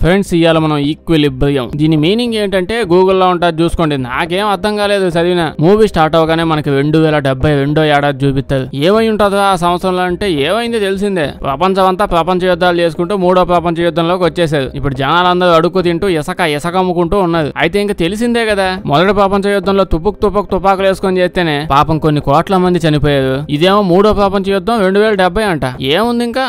Friends ఇవాళ మనం equilibrium దీని మీనింగ్ ఏంటంటే గూగుల్లో ఉంటుంది చూసుకోండి. నాకేం అర్థం కాలేదు చదివిన. మూవీ స్టార్ట్ అవగానే మనకి 2072 ఏడాది చూపిస్తారు. ఏమై ఉంటుందో ఆ సంవత్సరంలో అంటే ఏమైంది తెలిసిందే. ప్రపంచం అంతా ప్రపంచ యుద్ధాలు చేసుకుంటూ 3వ ప్రపంచ యుద్ధంలోకి వచ్చేసారు. ఇప్పుడు జనాలందరూ అడుక్కు తింటూ ఇసక అమ్ముకుంటూ ఉన్నారు. అయితే ఇంకా తెలిసిందే కదా, మొదటి ప్రపంచ యుద్ధంలో తుపాకులు వేసుకొని చేస్తేనే పాపం కొన్ని కోట్ల మంది చనిపోయారు. ఇదేమో 3వ ప్రపంచ యుద్ధం 2070 అంట. ఏముంది ఇంకా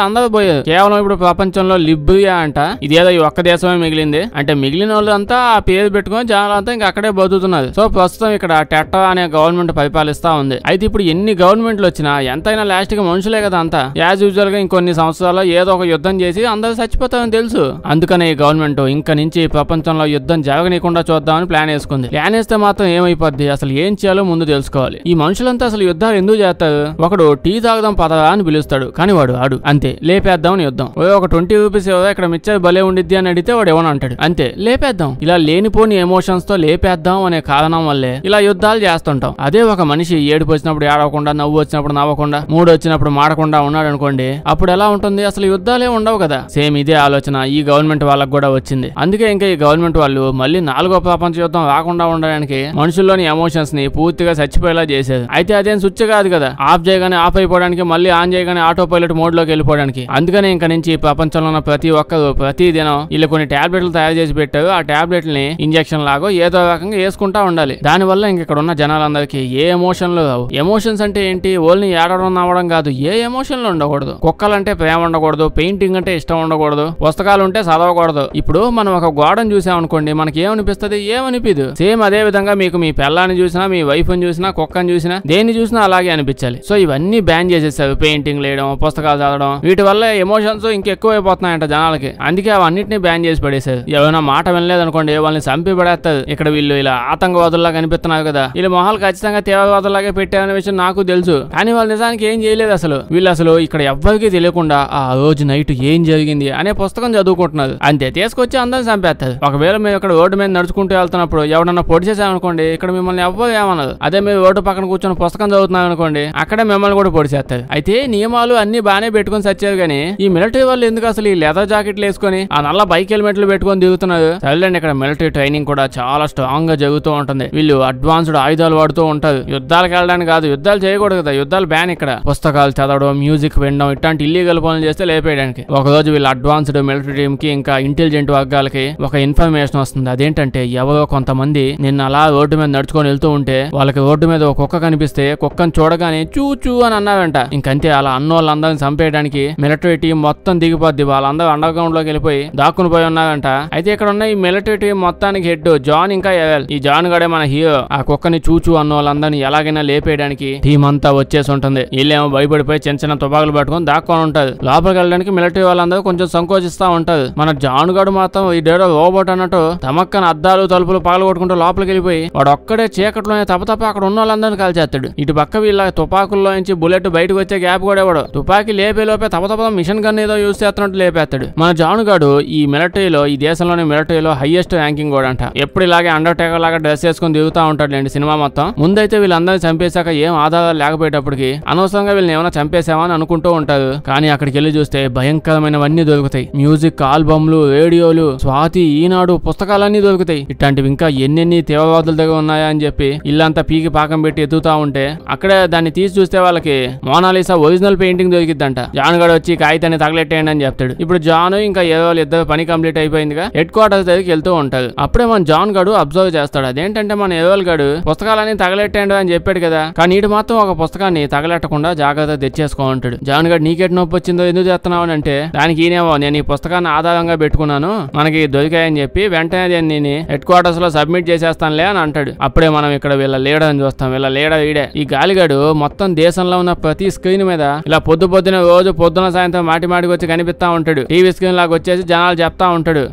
అందరూ పోయారు. కేవలం ఇప్పుడు ప్రపంచంలో లిబ్రియా అంట. ఇదేదో ఈ ఒక్క దేశమే మిగిలింది. అంటే మిగిలిన వాళ్ళు అంతా ఆ పేరు పెట్టుకుని జనాలంతా ఇంకా అక్కడే బతుకుతున్నారు. సో ప్రస్తుతం ఇక్కడ టెట్టా అనే గవర్నమెంట్ పరిపాలిస్తా ఉంది. అయితే ఇప్పుడు ఎన్ని గవర్నమెంట్లు వచ్చినా ఎంతైనా లాస్ట్ గా మనుషులే కదా అంతా. యాజ్ యూజువల్ గా ఇంకొన్ని సంవత్సరాల్లో ఏదో ఒక యుద్ధం చేసి అందరూ చచ్చిపోతారని తెలుసు. అందుకనే ఈ గవర్నమెంట్ ఇంకా నుంచి ప్రపంచంలో యుద్ధం జరగనీయకుండా చూద్దామని ప్లాన్ వేసుకుంది. ప్లాన్ వేస్తే మాత్రం ఏమైపోద్ది, అసలు ఏం చేయాలో ముందు తెలుసుకోవాలి. ఈ మనుషులంతా అసలు యుద్ధాలు ఎందుకు చేస్తారు? ఒకడు టీ తాగదాం పదరా అని పిలుస్తాడు, కానీ వాడు ఆడు అంతే లేపేద్దామని యుద్ధం. ఒక 20 రూపీస్ ఇక్కడ మిచ్చర్ భలే ఉండిద్ది అని అడిగితే వాడు ఏమని అంటాడు, అంతే లేపేద్దాం. ఇలా లేనిపోని ఎమోషన్స్ తో లేపేద్దాం అనే కారణం వల్లే ఇలా యుద్ధాలు చేస్తుంటాం. అదే ఒక మనిషి ఏడుపు వచ్చినప్పుడు ఏడవకుండా, నవ్వు వచ్చినప్పుడు నవ్వకుండా, మూడు వచ్చినప్పుడు మాడకుండా ఉన్నాడు అనుకోండి, అప్పుడు ఎలా ఉంటుంది? అసలు యుద్ధాలే ఉండవు కదా. సేమ్ ఇదే ఆలోచన ఈ గవర్నమెంట్ వాళ్ళకు కూడా వచ్చింది. అందుకే ఇంకా ఈ గవర్నమెంట్ వాళ్ళు మళ్ళీ 4వ ప్రపంచ యుద్ధం రాకుండా ఉండడానికి మనుషుల్లోని ఎమోషన్స్ ని పూర్తిగా చచ్చిపోయేలా చేసేది. అయితే అదేం స్విచ్ కాదు కదా, ఆఫ్ చేయగానే ఆఫ్ అయిపోవడానికి, మళ్ళీ ఆన్ చేయగానే ఆటో పైలట్ మోడ్ లోకి వెళ్ళిపోవడానికి. అందుకనే ఇంకా నుంచి ప్రపంచంలో ఉన్న ప్రతి ఒక్కరు ప్రతి దినం వీళ్ళు కొన్ని టాబ్లెట్లు తయారు చేసి పెట్టారు. ఆ టాబ్లెట్లని ఇంజక్షన్ లాగో ఏదో రకంగా వేసుకుంటా ఉండాలి. దాని వల్ల ఇంక ఇక్కడ ఉన్న జనాలందరికీ ఏ ఎమోషన్లు రావు. ఎమోషన్స్ అంటే ఏంటి? ఓన్లీ ఏడవడం నవ్వడం కాదు, ఏ ఎమోషన్లు ఉండకూడదు. కుక్కలంటే ప్రేమ ఉండకూడదు, పెయింటింగ్ అంటే ఇష్టం ఉండకూడదు, పుస్తకాలు ఉంటే చదవకూడదు. ఇప్పుడు మనం ఒక గోడను చూసామనుకోండి, మనకి ఏమనిపిస్తుంది? ఏమనిపిదు. సేమ్ అదే విధంగా మీకు మీ పిల్లాన్ని చూసినా, మీ వైఫ్ ని చూసినా, కుక్కని చూసినా, దేన్ని చూసినా అలాగే అనిపించాలి. సో ఇవన్నీ బ్యాన్ చేసేసారు. పెయింటింగ్ లేయడం, పుస్తకాలు చదవడం, వీటి వల్ల ఎమోషన్స్ ఇంకెక్కువైపోతున్నాయంట జనాలకి. అందుకే అవన్నిటిని బ్యాన్ చేసి పడేశారు. ఎవరైనా మాట వినలేదనుకోండి, వాళ్ళని చంపి పడేస్తారు. ఇక్కడ వీళ్ళు ఇలా ఆతంకవాదుల్లా కనిపిస్తున్నారు కదా, వీళ్ళ మొహాలు ఖచ్చితంగా తీవ్రవాదులాగే పెట్టారనే విషయం నాకు తెలుసు. కానీ వాళ్ళు నిజానికి ఏం చేయలేదు. వీళ్ళు అసలు ఇక్కడ ఎవ్వరికీ తెలియకుండా ఆ రోజు నైట్ ఏం జరిగింది అనే పుస్తకం చదువుకుంటున్నారు. అంతే, తీసుకొచ్చి అందరిని చంపేస్తారు. ఒకవేళ మేము ఇక్కడ రోడ్డు మీద నడుచుకుంటూ వెళ్తున్నప్పుడు ఎవడన్నా పొడి చేసామనుకోండి, ఇక్కడ మిమ్మల్ని ఎవ్వరు ఏమన్నారు. అదే మీరు రోడ్డు పక్కన కూర్చొని పుస్తకం చదువుతున్నాం అనుకోండి, అక్కడే మిమ్మల్ని కూడా పొడి చేస్తారు. అయితే నియమాలు అన్ని బాగానే పెట్టుకుని సచ్చారు. కానీ ఈ మిలిటరీ వాళ్ళు ఎందుకు అసలు ఈ లెదర్ జాకెట్లు వేసుకొని ఆ నల్ల బైక్ హెల్మెట్లు పెట్టుకొని దిగుతున్నారు? సరేండి, ఇక్కడ మిలిటరీ ట్రైనింగ్ కూడా చాలా స్ట్రాంగ్ గా జరుగుతూ ఉంటుంది. వీళ్ళు అడ్వాన్స్డ్ ఆయుధాలు వాడుతూ ఉంటారు. యుద్ధాలకు వెళ్ళడానికి కాదు, యుద్ధాలు చేయకూడదు కదా, యుద్ధాలు బ్యాన్ ఇక్కడ. పుస్తకాలు చదవడం, మ్యూజిక్ వినడం, ఇట్లాంటి ఇల్లీగల్ పనులు చేస్తే లేపేయడానికి. ఒక రోజు వీళ్ళు అడ్వాన్స్డ్ మిలిటరీ టీమ్ కి ఇంకా ఇంటెలిజెంట్ వర్గాలకి ఒక ఇన్ఫర్మేషన్ వస్తుంది. అదేంటంటే ఎవరో కొంతమంది నిన్న అలా రోడ్డు మీద నడుచుకొని వెళ్తూ ఉంటే వాళ్ళకి రోడ్డు మీద ఒక కుక్క కనిపిస్తే కుక్కను చూడగానే చూ చూ అని అన్నారంట. ఇంకంతే, అలా అన్నోళ్ళందరిని చంపేయడానికి మిలిటరీ టీం మొత్తం దిగిపోద్ది. వాళ్ళందరూ అండర్ గ్రౌండ్ లోకి వెళ్ళిపోయి దాక్కుని పోయి ఉన్నారంట. అయితే ఇక్కడ ఉన్న ఈ మిలిటరీ టీం మొత్తానికి హెడ్ జాన్ ఇంకా ఎవెల్. ఈ జాన్ గడే మన హీరో. ఆ కుక్కని చూచూ అన్న వాళ్ళందరినీ ఎలాగైనా లేపేయడానికి టీం అంతా వచ్చేసి ఉంటుంది. వీళ్ళేమో భయపడిపోయి చిన్న చిన్న తుపాకులు పట్టుకొని దాక్కొని ఉంటారు. లోపలికి వెళ్ళడానికి మిలిటరీ వాళ్ళందరూ కొంచెం సంకోచిస్తా ఉంటారు. మన జాన్ గడు మాత్రం ఇదేదో రోబోట్ అన్నట్టు తమక్కన అద్దాలు తలుపులు పగలు కొట్టుకుంటూ లోపలికి వెళ్ళిపోయి వాడు ఒక్కడే చీకట్లోనే తప్ప అక్కడ ఉన్న వాళ్ళందరినీ కాల్చేస్తాడు. ఇటు పక్క వీళ్ళ తుపాకుల్లో నుంచి బుల్లెట్ బయటకు వచ్చే గ్యాప్ కూడా ఇవ్వడు. తుపాకి లేపే లోపే తప్ప మిషన్ గన్ ఏదో యూజ్ చేస్తున్నట్టు లేపేస్తాడు. మన జాన్ గడు ఈ మిలిటరీలో, ఈ దేశంలోని మిలిటరీలో హైయెస్ట్ ర్యాంకింగ్ కూడా అంట. ఎప్పుడు ఇలాగే అండర్టేకర్ లాగా డ్రెస్ వేసుకుని దిగుతా ఉంటాడు అండి సినిమా మొత్తం. ముందైతే వీళ్ళందరినీ చంపేశాక ఏం ఆధారాలు లేకపోయేటప్పటికి అనవసరంగా వీళ్ళని ఏమైనా చంపేసామా అని అనుకుంటూ ఉంటారు. కానీ అక్కడికి వెళ్ళి చూస్తే భయంకరమైనవన్నీ దొరుకుతాయి. మ్యూజిక్ ఆల్బమ్లు, రేడియోలు, స్వాతి, ఈనాడు పుస్తకాలన్నీ దొరుకుతాయి. ఇట్లాంటివి ఇంకా ఎన్నెన్ని తీవ్రవాదుల దగ్గర ఉన్నాయా అని చెప్పి ఇల్లంతా పీకి పాకం పెట్టి ఎత్తుతా ఉంటే అక్కడే దాన్ని తీసి చూస్తే వాళ్ళకి మోనాలిసా ఒరిజినల్ పెయింటింగ్ దొరికిద్దంట. జాన్ గడు వచ్చి కాగితాన్ని తగలెట్టేయండి అని చెప్తాడు. ఇప్పుడు జాన్ ఇంకా ఇద్దరు పని కంప్లీట్ అయిపోయిందిగా హెడ్ క్వార్టర్స్ దగ్గరికి వెళ్తూ ఉంటారు. అప్పుడే మన జాన్ గడు అబ్జర్వ్ చేస్తాడు. అదేంటంటే మన ఏవల్ గడు పుస్తకాలన్నీ తగలెట్టేయండి అని చెప్పాడు కదా, కానీ ఇటు మాత్రం ఒక పుస్తకాన్ని తగలెట్టకుండా జాగ్రత్త తెచ్చేసుకో ఉంటాడు. జాన్ గడు నీకెట్ నొప్పి వచ్చిందో ఎందుకు చేస్తున్నావు అని అంటే దానికి ఈయనేమో నేను ఈ పుస్తకాన్ని ఆధారంగా పెట్టుకున్నాను, మనకి దొరికాయని చెప్పి వెంటనే దీన్ని హెడ్ క్వార్టర్స్ లో సబ్మిట్ చేసేస్తానులే అని అంటాడు. అప్పుడే మనం ఇక్కడ వీళ్ళ లీడర్ అని చూస్తాం. వీళ్ళ లీడర్ ఈడే. ఈ గాలిగాడు మొత్తం దేశంలో ఉన్న ప్రతి స్క్రీన్ మీద ఇలా పొద్దున రోజు పొద్దున సాయంత్రం మాటికి వచ్చి కనిపిస్తా ఉంటాడు. టీవీ స్క్రీన్ లాగా వచ్చేసి జనాలు చెప్తా ఉంటాడు,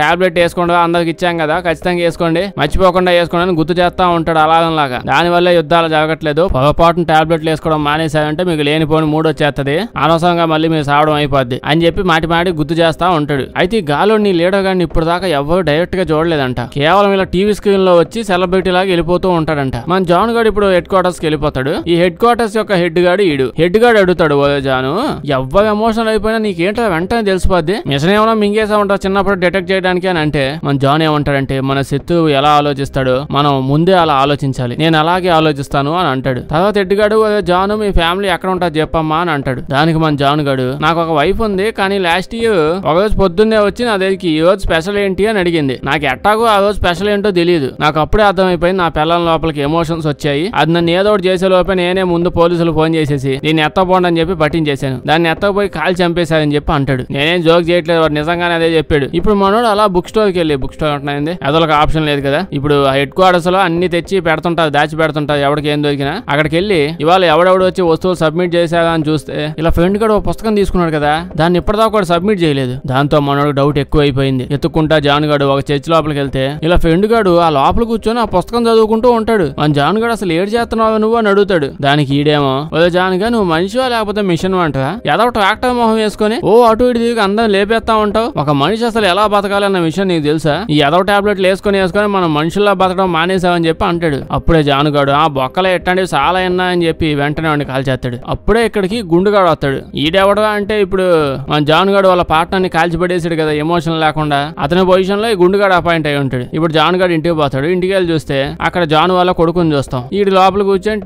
టాబ్లెట్ వేసుకోండి, అందరికి ఇచ్చాం కదా, ఖచ్చితంగా వేసుకోండి, మర్చిపోకుండా వేసుకోండి అని గుర్తు చేస్తా ఉంటాడు అలాగం లాగా. దానివల్ల యుద్ధాలు జరగట్లేదు. పొరపాటున టాబ్లెట్లు వేసుకోవడం మానేశారంటే మీకు లేనిపోని మూడు వచ్చేస్తుంది, అనవసరంగా మళ్ళీ మీరు సావడం అయిపోద్ది అని చెప్పి మాటి గుర్తు చేస్తా ఉంటాడు. అయితే ఈ గాలోని లీడర్ గారిని ఇప్పుడు దాకా ఎవరు డైరెక్ట్ గా చూడలేదంట. కేవలం ఇలా టీవీ స్క్రీన్ లో వచ్చి సెలబ్రిటీ లాగా వెళ్ళిపోతూ ఉంటాడంట. మన జాన్ గాడు ఇప్పుడు హెడ్ క్వార్టర్స్ కి వెళ్ళిపోతాడు. ఈ హెడ్ క్వార్టర్స్ యొక్క హెడ్ గాడు ఈడు. హెడ్ గాడు అడుగుతాడు, ఓ జాను, ఎవ్వరు ఎమోషనల్ అయిపోయినా నీకేంటో వెంటనే తెలిసిపోద్ది తెలిసిపోద్ది, మిషన్ ఏమైనా మింగేసా ఉంటావు చిన్నప్పుడు డిటెక్ట్ చేయడానికి అని అంటే మన జాన్ ఏమంటాడంటే మన శత్రువు ఎలా ఆలోచిస్తాడో మనం ముందే అలా ఆలోచించాలి, నేను అలాగే ఆలోచిస్తాను అని అంటాడు. తర్వాత ఎడ్డిగాడు జాను మీ ఫ్యామిలీ ఎక్కడ ఉంటారు చెప్పమ్మా అని అంటాడు. దానికి మన జాన్ గాడు నాకు ఒక వైఫ్ ఉంది కానీ లాస్ట్ ఇయర్ ఒకరోజు పొద్దున్నే వచ్చి నా దగ్గరికి ఈ రోజు స్పెషల్ ఏంటి అని అడిగింది. నాకు ఎట్టాగో ఆ రోజు స్పెషల్ ఏంటో తెలియదు, నాకు అప్పుడే అర్థమైపోయింది నా పిల్లల లోపలికి ఎమోషన్స్ వచ్చాయి, అది నన్ను ఏదో ఒకటి చేసే లోపే నేనే ముందు పోలీసులు ఫోన్ చేసేసి దీన్ని ఎత్తపోండి అని చెప్పి పట్టించేశాను, దాన్ని ఎత్తపోయి కాల్ చంపేశారని చెప్పి అంటాడు. నేనేం జోక్ చేయట్లేదు, వాడు నిజంగానే అదే చెప్పాడు. ఇప్పుడు మనోడు అలా బుక్ స్టోర్కి వెళ్ళి బుక్ స్టోర్ ఉంటున్నాయింది అదొక ఆప్షన్ లేదు కదా, ఇప్పుడు హెడ్ క్వార్టర్స్ లో అన్ని తెచ్చి పెడుతుంటారు, దాచి పెడుతుంటారు ఎవరికి ఏం దొరికినా. అక్కడికి వెళ్ళి ఇవాళ ఎవడెవడు వచ్చి వస్తువులు సబ్మిట్ చేశారా అని చూస్తే ఇలా ఫ్రెండ్ కూడా ఒక పుస్తకం తీసుకున్నాడు కదా, దాన్ని ఇప్పటిదాకా కూడా సబ్మిట్ చేయలేదు. దాంతో మనోడు డౌట్ ఎక్కువ అయిపోయింది. ఎత్తుకుంటా జాన్ గాడు ఒక చర్చ్ లోపలికి వెళ్తే ఇలా ఫ్రెండ్ గాడు ఆ లోపల కూర్చొని ఆ పుస్తకం చదువుకుంటూ ఉంటాడు. మన జాన్ గాడు అసలు ఏడు చేస్తున్నావు నువ్వు అని అడుగుతాడు. దానికి ఈడేమో జాన్ గా నువ్వు మనిషివా లేకపోతే మిషన్ అంటా, ఏదో ట్రాక్టర్ మొహం వేసుకొని ఓ అటు ఇటు తిరిగి అందరం లేపేస్తా ఉంటావు, ఒక మనిషి అసలు ఎలా బతకాలి అన్న విషయం నీకు తెలుసా, ఈ ఏదో టాబ్లెట్లు వేసుకొని మనం మనుషుల్లా బతకడం మానేసావని చెప్పి అంటాడు. అప్పుడే జానుగాడు ఆ బొక్కలే ఎట్టండి చాలా ఎన్నా అని చెప్పి వెంటనే వాడిని కాల్చేస్తాడు. అప్పుడే ఇక్కడికి గుండుగాడు వస్తాడు. ఈడెవడో అంటే ఇప్పుడు మన జానుగాడు వాళ్ళ పార్ట్నర్ని కాల్చిపడేసాడు కదా ఎమోషన్ లేకుండా, అతని పొజిషన్ లో ఈ గుండుగాడు అపాయింట్ అయి ఉంటాడు. ఇప్పుడు జానుగాడు ఇంటికి పోతాడు. ఇంటికి వెళ్ళి చూస్తే అక్కడ జాను వాళ్ళ కొడుకుని చూస్తాం. ఈడు లోపల కూర్చొని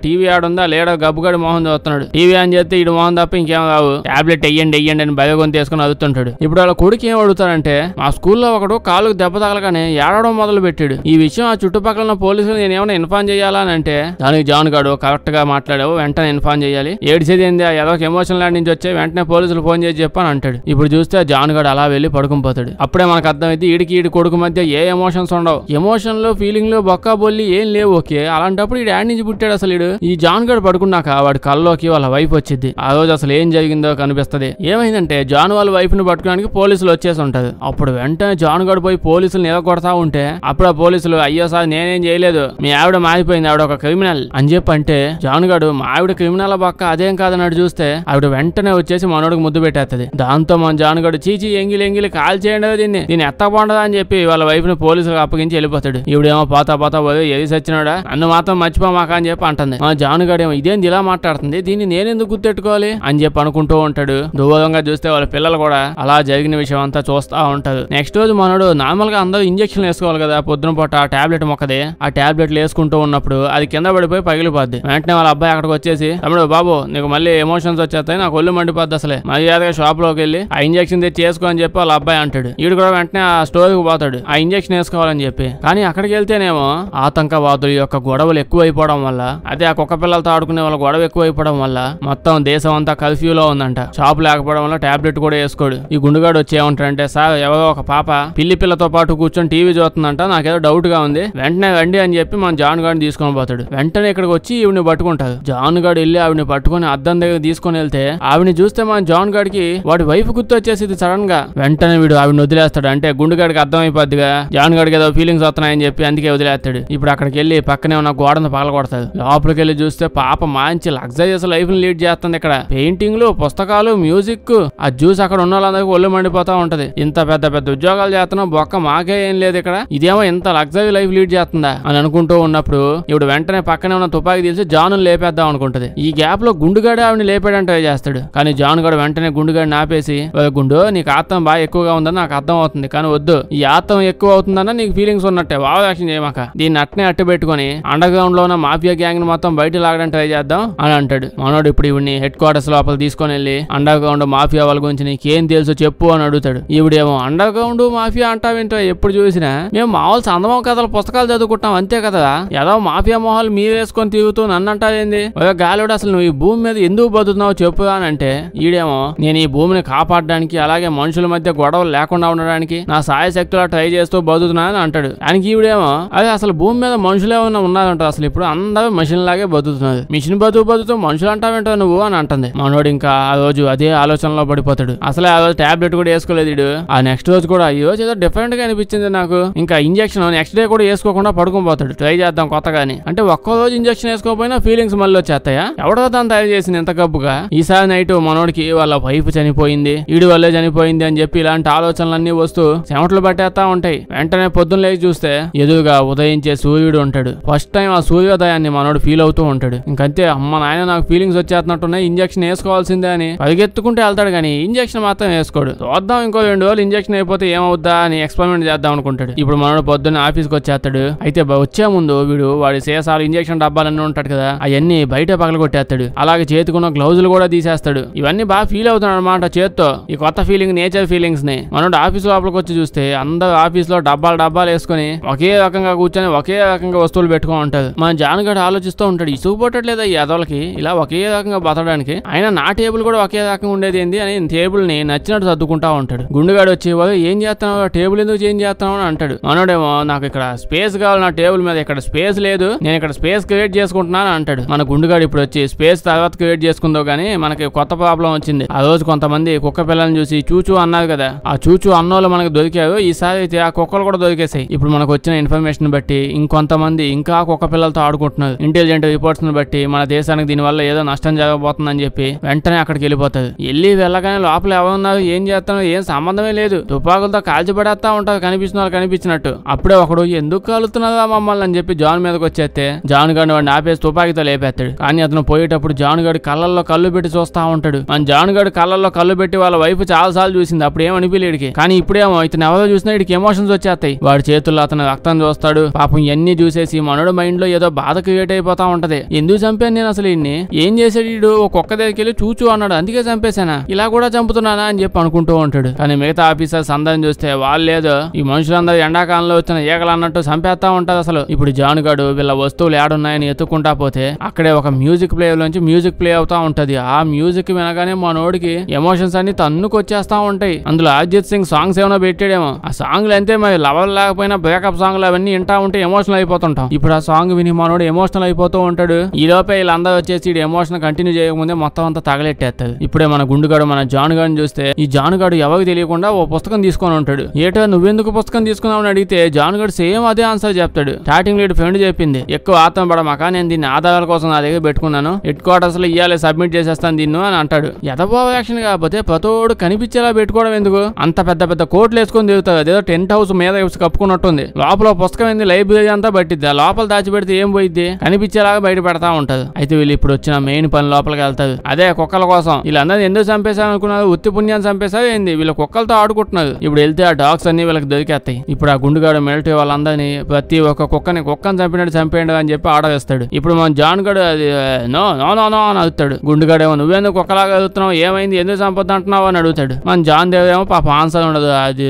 టీవీ ఆడుందా లేడా గబ్బుగాడు మోహన్ చూస్తున్నాడు. టీవీ అని చెప్తే ఈడు మోహన్ తప్ప ఇంకేం రావు, టాబ్లెట్ వెయ్యండి అని బయగొని తీసుకుని అదుతుంటాడు. ఇప్పుడు వాళ్ళ కొడుకు ఏం అడుగుతాడంటే మా స్కూల్లో ఒకడు కాలుకు దెబ్బ తగలగానే ఏడవడం మొదలు పెట్టాడు, ఈ విషయం ఆ చుట్టుపక్కల పోలీసులు నేను ఏమైనా ఇన్ఫార్మ్ చేయాలా అని అంటే దానికి జాన్ గాడు కరెక్ట్ గా మాట్లాడావు, వెంటనే ఇన్ఫార్మ్ చేయాలి, ఏడ్చేది ఏంది ఏదో ఎమోషన్ ల్యాండ్ నుంచి వచ్చే వెంటనే పోలీసులు ఫోన్ చేసి చెప్పని అంటాడు. ఇప్పుడు చూస్తే జాన్ గాడు అలా వెళ్లి పడుకునిపోతాడు. అప్పుడే మనకు అర్థమైంది ఈడి కొడుకు మధ్య ఏ ఎమోషన్స్ ఉండవు, ఎమోషన్ లో ఫీలింగ్ లో బొక్క బొల్లి ఏం లేవు. ఓకే అలాంటప్పుడు ఈ డాడ్ నుంచి పుట్టాడు అసలు ఈ జాన్ గాడు పడుకున్నాక వాడి కల్లోకి వాళ్ళ వైఫ్ వచ్చింది. ఆ రోజు అసలు ఏం జరిగిందో కనిపిస్తది. ఏమైందంటే జాన్ వాళ్ళ వైఫ్ ని పట్టుకోవడానికి పోలీసులు వచ్చేసి ఉంటది. అప్పుడు వెంటనే జాన్ గాడు పోయి పోలీసులు నిలగొడతా ఉంటే అప్పుడు ఆ పోలీసులు అయ్యో సార్ నేనేం చేయలేదు, మీ ఆవిడ మారిపోయింది, ఆవిడ ఒక క్రిమినల్ అని చెప్పి అంటే జాన్ గాడు మా ఆవిడ క్రిమినల్ పక్క అదేం కాదన్నాడు. చూస్తే ఆవిడ వెంటనే వచ్చేసి మనోడికి ముద్దు పెట్టేస్తుంది. దాంతో మన జాన్ గాడు చీచి ఎంగిలి కాల్ చేయండి దీన్ని ఎత్తకుండా అని చెప్పి వాళ్ళ వైఫ్ ని పోలీసులకు అప్పగించి వెళ్ళిపోతాడు. ఇవిడేమో పోతా ఏది సచ్చినాడా నన్ను మాత్రం మర్చిపోమాక అని చెప్పి అంటుంది. మన జాన్ గాడు ఏమో ఇదేంది ఇలా మాట్లాడుతుంది, దీన్ని నేనెందుకు గుర్తెట్టుకోవాలి అని చెప్పి అనుకుంటూ ఉంటాడు. దూరంగా చూస్తే వాళ్ళ పిల్లలు కూడా అలా జరిగిన విషయం అంతా చూస్తా ఉంటారు. నెక్స్ట్ రోజు మనోడు నార్మల్ గా అందరూ ఇంజక్షన్ వేసుకోవాలి కదా పొద్దున పూట, ఆ టాబ్లెట్ మొక్కదే ఆ టాబ్లెట్లు వేసుకుంటూ ఉన్నప్పుడు అది కింద పడిపోయి పగిలిపోద్ది. వెంటనే వాళ్ళ అబ్బాయి అక్కడికి వచ్చేసి తమ్ముడు బాబు నీకు మళ్ళీ ఎమోషన్స్ వచ్చేస్తాయి, నాకు ఒళ్ళు మండిపోద్ది, అసలే మర్యాదగా షాప్ లోకి వెళ్ళి ఆ ఇంజక్షన్ తెచ్చి వేసుకో అని చెప్పి వాళ్ళ అబ్బాయి అంటాడు. వీడు కూడా వెంటనే ఆ స్టోర్ కి పోతాడు ఆ ఇంజక్షన్ వేసుకోవాలని చెప్పి. కానీ అక్కడికి వెళ్తేనేమో ఆతంకవాదుల యొక్క గొడవలు ఎక్కువైపోవడం వల్ల, అదే ఆ కుక్క పిల్లలతో ఆడుకునే వాళ్ళ గొడవ ఎక్కువైపోవడం వల్ల మొత్తం దేశం అంతా కర్ఫ్యూలో ఉందంట. షాప్ లేకపోవడం వల్ల టాబ్లెట్ కూడా వేసుకోడు. ఈ గుండుగాడు వచ్చి ఏమంటాడంటే సార్ ఎవరో ఒక పాప పిల్లి పిల్లతో పాటు కూర్చొని టీవీ చూస్తుందంట, నాకేదో డౌట్ గా ఉంది, వెంటనే రండి అని చెప్పి మన జాన్ గాడిని తీసుకొని పోతాడు. వెంటనే ఇక్కడికి వచ్చి ఈవిని పట్టుకుంటాడు. జాన్ గాడు వెళ్ళి ఆవిని పట్టుకుని అద్దం దగ్గర తీసుకొని వెళ్తే ఆవిని చూస్తే మన జాన్ గాడికి వాడి వైఫ్ గుర్తు వచ్చేసి సడన్ గా వెంటనే వీడు ఆవిని వదిలేస్తాడు. అంటే గుండుగాడికి అర్థం అయిపోద్దిగా జాన్ గాడికి ఏదో ఫీలింగ్స్ వస్తున్నాయని చెప్పి అందుకే వదిలేస్తాడు. ఇప్పుడు అక్కడికి వెళ్ళి పక్కనే ఉన్న గోడను పగలగొడతాడు. లోపలికి వెళ్ళి చూస్తే పాప మంచి లగ్జరియస్ లైఫ్ ని లీడ్ చేస్తుంది. ఇక్కడ పెయింటింగ్లు పుస్తకాలు మ్యూజిక్ ఆ జ్యూస్ అక్కడ ఉన్న వాళ్ళందరికీ ఒళ్ళు మండిపోతా ఉంటది. ఇంత పెద్ద ఉద్యోగాలు చేస్తున్నాం బొక్క మాకే ఏం లేదు ఇక్కడ, ఇదేమో ఇంత లగ్జరీ లైఫ్ లీడ్ చేస్తుందా అని అనుకుంటూ ఉన్నప్పుడు ఇప్పుడు వెంటనే పక్కనే ఉన్న తుపాకి తీసి జాను లేపేద్దాం అనుకుంటది. ఈ గ్యాప్ లో గుండుగాడే ఆవిని లేపేయడానికి ట్రై చేస్తాడు. కానీ జాన్ గాడు వెంటనే గుండుగాడిని ఆపేసి గుండు నీకు ఆత్మ బాగా ఎక్కువగా ఉందని నాకు అర్థం అవుతుంది, కానీ వద్దు ఈ ఆత్మ ఎక్కువ అవుతుందన్న నీకు ఫీలింగ్స్ ఉన్నట్టే వావ్ యాక్షన్ చేయమాక, దీన్ని అట్నే అట్టు పెట్టుకుని అండర్ గ్రౌండ్ లో ఉన్న మాఫియా గ్యాంగ్ ని మొత్తం బయట లాగడానికి ట్రై చేద్దాం అని అంటాడు. మనోడు ఇప్పుడు ఇవిడిని హెడ్ క్వార్టర్స్ లోపల తీసుకొని వెళ్ళి అండర్ గ్రౌండ్ మాఫియా వాళ్ళ గురించి నీకేం తెలుసు చెప్పు అని అడుగుతాడు. ఈవిడేమో అండర్ గ్రౌండ్ మాఫియా అంటావేంటో, ఎప్పుడు చూసినా మేము మామూలు చందమామ కథలు పుస్తకాలు చదువుకుంటాం అంతే కదా, ఏదో మాఫియా మొహాలు మీరు వేసుకొని తిరుగుతూ నన్ను అంటావేంది, గాలిడు అసలు నువ్వు ఈ భూమి మీద ఎందుకు బతుకుతున్నావు చెప్పు అని అంటే ఈడేమో నేను ఈ భూమిని కాపాడడానికి అలాగే మనుషుల మధ్య గొడవలు లేకుండా ఉండడానికి నా సాయశక్తులా ట్రై చేస్తూ బతుకుతున్నా అని అంటాడు. ఆయనకి ఈవిడేమో అదే అసలు భూమి మీద మనుషులే ఉన్నారంటారు, అసలు ఇప్పుడు అందరూ మిషన్ లాగే బతుకుతున్నారు, మిషన్ బతుకుతూ మనుషులు అంటావేంటో నువ్వు అని అంటుంది. మనోడు ఇంకా ఆ రోజు అదే ఆలోచనలో పడిపోతాడు. అసలే ఆ రోజు టాబ్లెట్ కూడా వేసుకోలేదు వీడు. ఆ నెక్స్ట్ రోజు కూడా ఈ రోజు ఏదో డిఫరెంట్ గా అనిపించింది నాకు, ఇంకా ఇంజక్షన్ నెక్స్ట్ డే కూడా వేసుకోకుండా పడుకొని పోతాడు. ట్రై చేద్దాం కొత్తగాని అంటే ఒక్క రోజు ఇంజక్షన్ వేసుకోకపోయినా ఫీలింగ్స్ మళ్ళీ వచ్చేస్తాయా, ఎవడో దాన్ని తయారు చేసింది ఎంత గబ్బుగా. ఈసారి నైట్ మనోడికి వాళ్ళ వైఫ్ చనిపోయింది ఈడి వల్లే చనిపోయింది అని చెప్పి ఇలాంటి ఆలోచనలన్నీ వస్తూ చెమటలు పట్టేస్తా ఉంటాయి. వెంటనే పొద్దున్న లేచి చూస్తే ఎదురుగా ఉదయించే సూర్యుడు ఉంటాడు. ఫస్ట్ టైం ఆ సూర్యోదయాన్ని మనోడు ఫీల్ అవుతూ ఉంటాడు. ఇంకంతే అమ్మ నాయన నాకు ఫీలింగ్స్ వచ్చేస్తున్నట్టున్నాయి ఇంజక్షన్ వేసుకోవాల్సిందే అని పరిగెత్తుకుంటే వెళ్తాడు. కానీ ఇంజక్షన్ ఇంజెక్షన్ మాత్రం వేసుకోడు. చూద్దాం ఇంకో 2 రోజులు ఇంజెక్షన్ అయిపోతే ఏమవుద్దా అని ఎక్స్పెరిమెంట్ చేద్దాం అనుకుంటాడు. ఇప్పుడు మనోడు పొద్దున్న ఆఫీస్కి వచ్చేస్తాడు. అయితే వచ్చే ముందు వాడి సీసాలు ఇంజెక్షన్ డబ్బాలన్నీ ఉంటాడు కదా, అవన్నీ బయట పగల కొట్టేస్తాడు. అలాగే చేతికున్న గ్లౌజులు కూడా తీసేస్తాడు. ఇవన్నీ బాగా ఫీల్ అవుతున్నాడు అనమాట చేత్తో. ఈ కొత్త ఫీలింగ్, నేచర్ ఫీలింగ్స్ ని మనోడు ఆఫీస్ లోపలికి వచ్చి చూస్తే అందరూ ఆఫీస్ లో డబ్బాలు వేసుకుని ఒకే రకంగా కూర్చొని ఒకే రకంగా వస్తువులు పెట్టుకుని ఉంటారు. మన జాన్గడ్ ఆలోచిస్తూ ఉంటాడు, ఇసుగుపట్టట్లేదు ఈ ఎదవలకి ఇలా ఒకే రకంగా బతకడానికి. అయినా నా టేబుల్ కూడా ఒకే రకంగా ఉండేది ఏంది అని టేబుల్ ని నచ్చినట్టు సర్దుకుంటా ఉంటాడు. గుండుగాడు వచ్చి ఏం చేస్తున్నావు, టేబుల్ ఎందుకు చేంజ్ చేస్తున్నావు అని అంటాడు. మనోడేమో నాకు ఇక్కడ స్పేస్ కావాలి, నా టేబుల్ మీద ఇక్కడ స్పేస్ లేదు, నేను ఇక్కడ స్పేస్ క్రియేట్ చేసుకుంటున్నాను అంటాడు. మన గుండుగాడు ఇప్పుడు వచ్చి స్పేస్ తర్వాత క్రియేట్ చేసుకుందో గానీ మనకి కొత్త ప్రాబ్లం వచ్చింది. ఆ రోజు కొంతమంది కుక్క పిల్లల్ని చూసి చూచూ అన్నారు కదా, ఆ చూచూ అన్నోళ్ళు మనకు దొరికారు. ఈసారి అయితే ఆ కుక్కలు కూడా దొరికేసాయి. ఇప్పుడు మనకు వచ్చిన ఇన్ఫర్మేషన్ బట్టి ఇంకొంతమంది ఇంకా కుక్క పిల్లలతో ఆడుకుంటున్నారు. ఇంటెలిజెంట్ రిపోర్ట్స్ ని బట్టి మన దేశానికి దీనివల్ల ఏదో నష్టం జరగబోతుందని చెప్పి వెంటనే అక్కడికి వెళ్ళిపోతారు. వెళ్ళగానే లోపల ఎవరున్నారు, ఏం చేస్తున్నారు, ఏం సంబంధమే లేదు, తుపాకులతో కాల్చిపడేస్తా ఉంటారు కనిపిస్తున్న వాళ్ళు కనిపించినట్టు. అప్పుడే ఒకడు ఎందుకు కాలుతున్నారా మమ్మల్ని అని చెప్పి జాన్ మీదకి వచ్చేస్తే జాన్ గాడిని వాడిని ఆపేసి తుపాకితో లేపేస్తాడు. కానీ అతను పోయేటప్పుడు జాన్ గాడి కళ్ళల్లో కళ్ళు పెట్టి చూస్తా ఉంటాడు. మన జాన్ గాడి కళ్ళల్లో కళ్ళు పెట్టి వాళ్ళ వైపు చాలా సార్లు చూసింది, అప్పుడు ఏమనిపిలేడికి. కానీ ఇప్పుడేమో ఇతను ఎవరో చూసినా ఇడికి ఎమోషన్స్ వచ్చేస్తాయి. వాడి చేతుల్లో అతను రక్తం చూస్తాడు. పాపం ఇవన్నీ చూసేసి మనోడు మైండ్ లో ఏదో బాధ క్రియేట్ అయిపోతా ఉంటది. ఎందుకు చంపాను నేను అసలు ఇన్ని, ఏం చేసాడు వీడు, ఒక్కొక్క దగ్గరికి వెళ్ళి చూచు అన్నాడు అందుకే చంపేశానా, ఇలా కూడా చంపుతున్నానా అని చెప్పి అనుకుంటూ ఉంటాడు. కానీ మిగతా ఆఫీసర్స్ అందరిని చూస్తే వాళ్ళు లేదో ఈ మనుషులందరూ ఎండాకాలంలో వచ్చిన ఈగలు అన్నట్టు చంపేస్తా ఉంటారు అసలు. ఇప్పుడు జానుగాడు వీళ్ళ వస్తువులు ఏడున్నాయని ఎత్తుకుంటా పోతే అక్కడే ఒక మ్యూజిక్ ప్లేయర్ నుంచి మ్యూజిక్ ప్లే అవుతా ఉంటది. ఆ మ్యూజిక్ వినగానే మనోడికి ఎమోషన్స్ అన్ని తన్నుకొచ్చేస్తా ఉంటాయి. అందులో అరిజిత్ సింగ్ సాంగ్స్ ఏమైనా పెట్టాడేమో. ఆ సాంగ్లు అంతే మరి లవల్ లేకపోయినా బ్రేకప్ సాంగ్లు అవన్నీ వింటా ఉంటే ఎమోషనల్ అయిపోతుంటాం. ఇప్పుడు ఆ సాంగ్ విని మనోడు ఎమోషనల్ అయిపోతూ ఉంటాడు. ఈ లోపే వీళ్ళందరూ వచ్చేసి ఎమోషన్ కంటిన్యూ చేయకముందే మొత్తం అంతా తగలెట్టేస్తారు. ఇప్పుడే మన గుండుగాడు మన జానుగాడిని చూస్తే ఈ జానుగాడు ఎవరికి తెలియకుండా ఓ పుస్తకం తీసుకొని ఉంటాడు. ఏటో నువ్వెందుకు పుస్తకం తీసుకున్నావు అని అడిగితే జానుగాడు సేమ్ అదే ఆన్సర్ చెప్తాడు. స్టార్టింగ్ లీడ్ ఫ్రెండ్ చెప్పింది, ఎక్కువ ఆత్మ పడమాక, నేను దీన్ని ఆధారాల కోసం నా దగ్గర పెట్టుకున్నాను, హెడ్ క్వార్టర్స్ లో ఇయ్యాలి సబ్మిట్ చేసేస్తాను దీన్ని అని అంటాడు. ఎదబోవ యాక్షన్ కాకపోతే ప్రతోడు కనిపించేలా పెట్టుకోవడం ఎందుకు, అంత పెద్ద పెద్ద కోట్లు వేసుకొని తిరుగుతారు. అదేదో టెంట్ హౌస్ మీద కప్పుకున్నట్టుంది. లోపల పుస్తకం ఏంది లైబ్రరీ అంతా పట్టిద్ది, ఆ లోపల దాచిపెడితే ఏం పోయిద్ది, కనిపించేలాగా బయట పెడతా ఉంటది. అయితే వీళ్ళు ఇప్పుడు వచ్చిన మెయిన్ పని లోపలికి వెళ్తారు. అదే కుక్కల కోసం. వీళ్ళందరూ ఎందుకు చంపేశారు అనుకున్నారు, ఉత్తి పుణ్యాన్ని చంపేశారు ఏంది, వీళ్ళు కుక్కలతో ఆడుకుంటున్నారు. ఇప్పుడు వెళ్తే ఆ డాగ్స్ అన్ని వీళ్ళకి దొరికేస్తాయి. ఇప్పుడు ఆ గుండుగాడు మిలిటరీ వాళ్ళందరినీ ప్రతి ఒక్క కుక్కని చంపినట్టు చంపేయండి అని చెప్పి ఆర్డర్ ఇస్తాడు. ఇప్పుడు మన జాన్ గడు అది నో నో నో నో అని అడుగుతాడు. గుండుగాడేమో నువ్వెందుకు కుక్కలాగా అడుగుతున్నావు, ఏమైంది, ఎందుకు చంపొద్దు అంటున్నావు అని అడుగుతాడు. మన జాన్ దేవేమో పాప ఆన్సర్ ఉండదు, అది